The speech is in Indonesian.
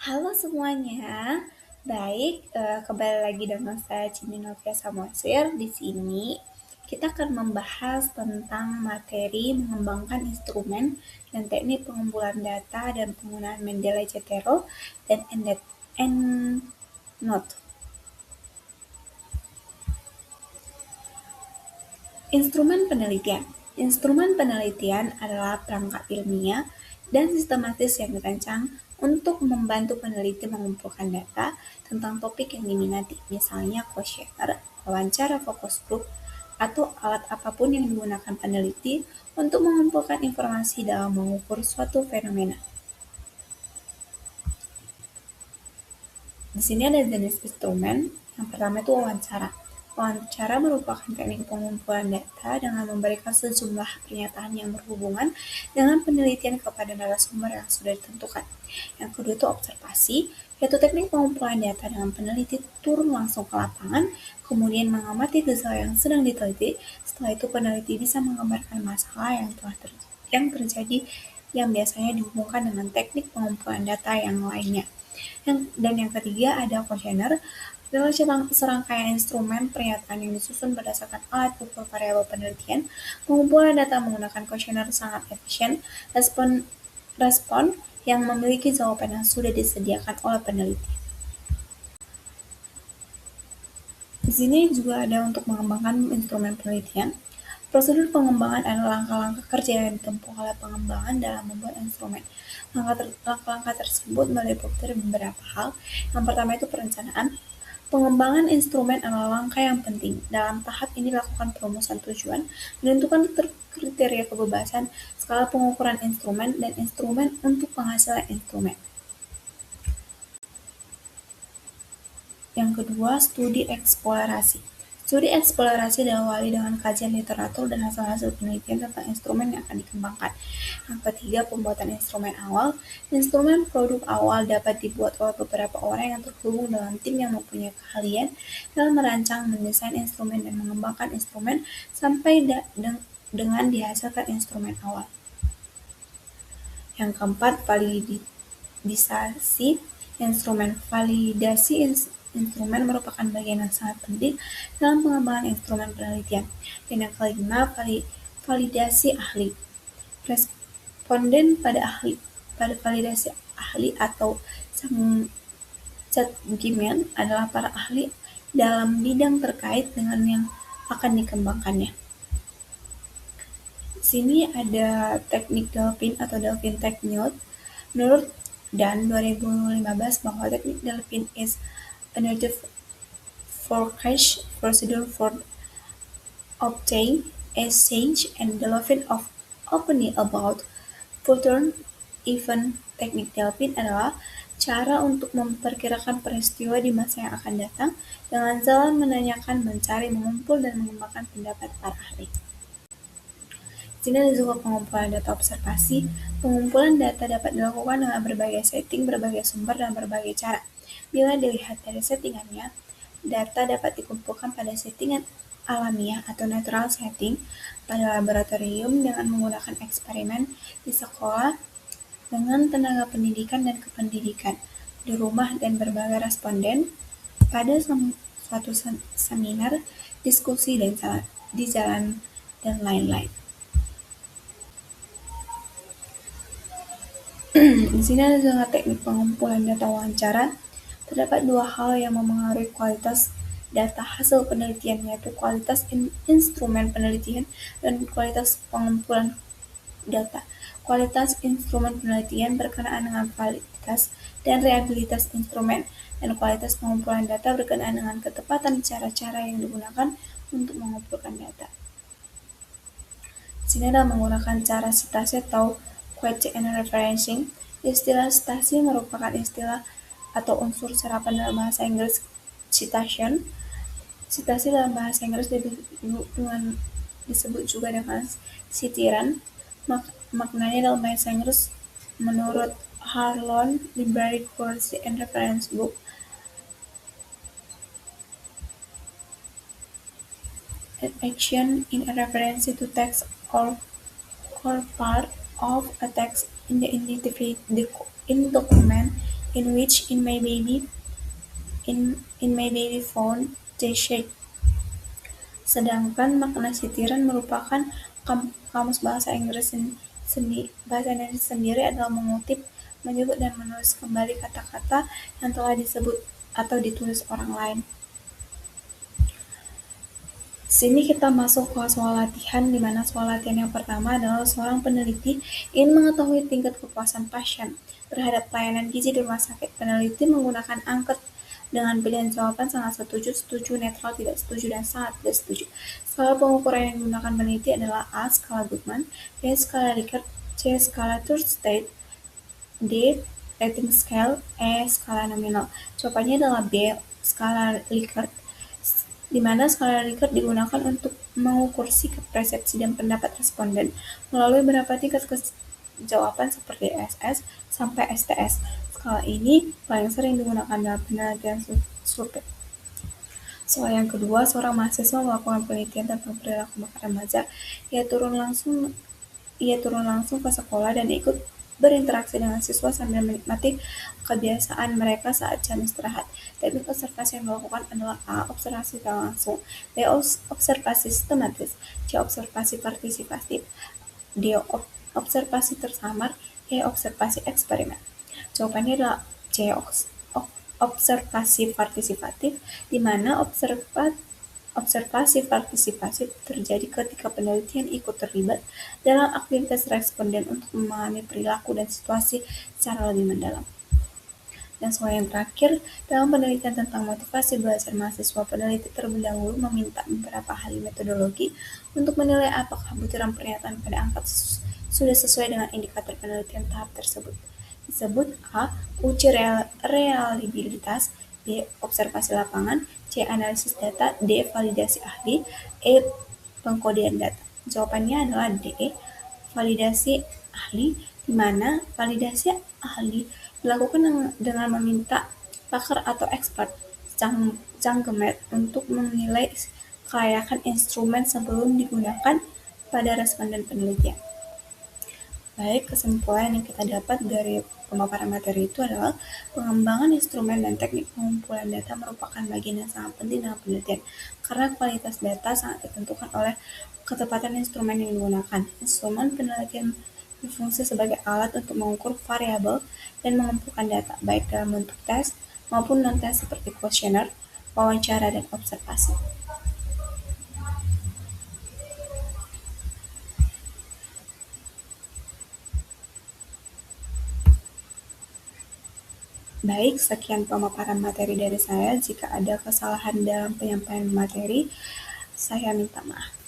Halo semuanya, baik, kembali lagi dengan saya Cindy Novia Samosir. Di sini kita akan membahas tentang materi mengembangkan instrumen dan teknik pengumpulan data dan penggunaan Mendeley Cetero dan EndNote. Instrumen penelitian. Instrumen penelitian adalah perangkat ilmiah dan sistematis yang dirancang untuk membantu peneliti mengumpulkan data tentang topik yang diminati, misalnya kuesioner, wawancara fokus grup, atau alat apapun yang digunakan peneliti untuk mengumpulkan informasi dalam mengukur suatu fenomena. Di sini ada jenis instrumen. Yang pertama itu wawancara. Wawancara merupakan teknik pengumpulan data dengan memberikan sejumlah pernyataan yang berhubungan dengan penelitian kepada narasumber yang sudah ditentukan. Yang kedua itu observasi, yaitu teknik pengumpulan data dengan peneliti turun langsung ke lapangan, kemudian mengamati gejala yang sedang diteliti. Setelah itu peneliti bisa menggambarkan masalah yang terjadi yang biasanya dihubungkan dengan teknik pengumpulan data yang lainnya. Yang ketiga ada kuesioner, adalah serangkaian instrumen pernyataan yang disusun berdasarkan alat ukur variabel penelitian. Pengumpulan data menggunakan kuesioner sangat efisien. Respon yang memiliki jawaban yang sudah disediakan oleh peneliti. Di sini juga ada untuk mengembangkan instrumen penelitian. Prosedur pengembangan adalah langkah-langkah kerja yang ditempuh oleh pengembangan dalam membuat instrumen. Langkah-langkah tersebut meliputi beberapa hal. Yang pertama itu perencanaan. Pengembangan instrumen adalah langkah yang penting. Dalam tahap ini lakukan perumusan tujuan, menentukan kriteria kebebasan, skala pengukuran instrumen, dan instrumen untuk penghasilan instrumen. Yang kedua, studi eksplorasi. Studi eksplorasi diawali dengan kajian literatur dan hasil-hasil penelitian tentang instrumen yang akan dikembangkan. Yang ketiga, pembuatan instrumen awal. Instrumen produk awal dapat dibuat oleh beberapa orang yang terhubung dalam tim yang mempunyai keahlian dalam merancang, mendesain instrumen, dan mengembangkan instrumen sampai dengan dihasilkan instrumen awal. Yang keempat, validisasi instrumen. Validasi instrumen merupakan bagian yang sangat penting dalam pengembangan instrumen penelitian. Dan yang kelima, validasi ahli. Responden pada validasi ahli atau judgment adalah para ahli dalam bidang terkait dengan yang akan dikembangkannya. Di sini ada teknik Delphin atau Delphin Technique. Menurut Dan 2015 bahwa teknik Delphin is another forecast procedure for obtaining exchange and development of opinion about future event. Teknik Delphin adalah cara untuk memperkirakan peristiwa di masa yang akan datang dengan jalan menanyakan, mencari, mengumpul, dan mengembangkan pendapat para ahli. Di sini ada juga pengumpulan data observasi. Pengumpulan data dapat dilakukan dengan berbagai setting, berbagai sumber, dan berbagai cara. Bila dilihat dari settingannya, data dapat dikumpulkan pada settingan alamiah atau natural setting, pada laboratorium dengan menggunakan eksperimen, di sekolah dengan tenaga pendidikan dan kependidikan, di rumah dan berbagai responden, pada suatu seminar, diskusi, di jalan, dan lain-lain. Di sini ada juga teknik pengumpulan data wawancara. Terdapat dua hal yang memengaruhi kualitas data hasil penelitian, yaitu kualitas instrumen penelitian dan kualitas pengumpulan data. Kualitas instrumen penelitian berkenaan dengan validitas dan reliabilitas instrumen, dan kualitas pengumpulan data berkenaan dengan ketepatan cara-cara yang digunakan untuk mengumpulkan data. Di sini adalah menggunakan cara citasi atau quote and referencing. Istilah citasi merupakan istilah atau unsur serapan dalam bahasa Inggris citation. Citasi dalam bahasa Inggris disebut juga dengan sitiran. Maknanya dalam bahasa Inggris menurut Harlow Library Course and Reference Book, an action in a reference to text or part of a text in the document in which in my baby phone they shake. Sedangkan makna sitiran merupakan kamus bahasa Inggris sendiri adalah mengutip, menyebut dan menulis kembali kata-kata yang telah disebut atau ditulis orang lain. Sini kita masuk ke soal latihan, di mana soal latihan yang pertama adalah seorang peneliti ingin mengetahui tingkat kepuasan pasien terhadap pelayanan gizi di rumah sakit. Peneliti menggunakan angket dengan pilihan jawaban sangat setuju, setuju, netral, tidak setuju, dan sangat tidak setuju. Skala pengukuran yang digunakan peneliti adalah A. Skala Goodman, B. Skala Likert, C. Skala Thurstad, D. Rating Scale, E. Skala nominal. Jawabannya adalah B. Skala Likert, di mana skala Likert digunakan untuk mengukur sikap, persepsi, dan pendapat responden melalui beberapa tingkat jawaban seperti SS sampai STS. Skala ini paling sering digunakan dalam penelitian survei. Soal yang kedua, seorang mahasiswa melakukan penelitian tentang perilaku makan remaja. Ia turun langsung ke sekolah dan ikut berinteraksi dengan siswa sambil menikmati kebiasaan mereka saat jam istirahat. Teknik observasi yang dilakukan adalah A. Observasi tak langsung, B. Observasi sistematis, C. Observasi partisipatif, D. Observasi tersamar, E. Observasi eksperimen. Jawabannya adalah C. Observasi partisipatif, di mana observasi partisipatif terjadi ketika penelitian ikut terlibat dalam aktivitas responden untuk memahami perilaku dan situasi secara lebih mendalam. Dan soal yang terakhir, dalam penelitian tentang motivasi belajar mahasiswa, peneliti terlebih dahulu meminta beberapa hal metodologi untuk menilai apakah butiran pernyataan pada angka sudah sesuai dengan indikator penelitian tahap tersebut. Disebut A. Uji reliabilitas, B. Observasi lapangan, C. Analisis data, D. Validasi ahli, E. Pengkodean data. Jawabannya adalah D. Validasi ahli, di mana validasi ahli dilakukan dengan meminta pakar atau expert janggemet untuk menilai kelayakan instrumen sebelum digunakan pada responden penelitian. Baik, kesimpulan yang kita dapat dari pemaparan materi itu adalah pengembangan instrumen dan teknik pengumpulan data merupakan bagian yang sangat penting dalam penelitian, karena kualitas data sangat ditentukan oleh ketepatan instrumen yang digunakan. Instrumen penelitian berfungsi sebagai alat untuk mengukur variabel dan mengumpulkan data, baik dalam bentuk tes maupun non-tes seperti kuesioner, wawancara, dan observasi. Baik, sekian pemaparan materi dari saya. Jika ada kesalahan dalam penyampaian materi, saya minta maaf.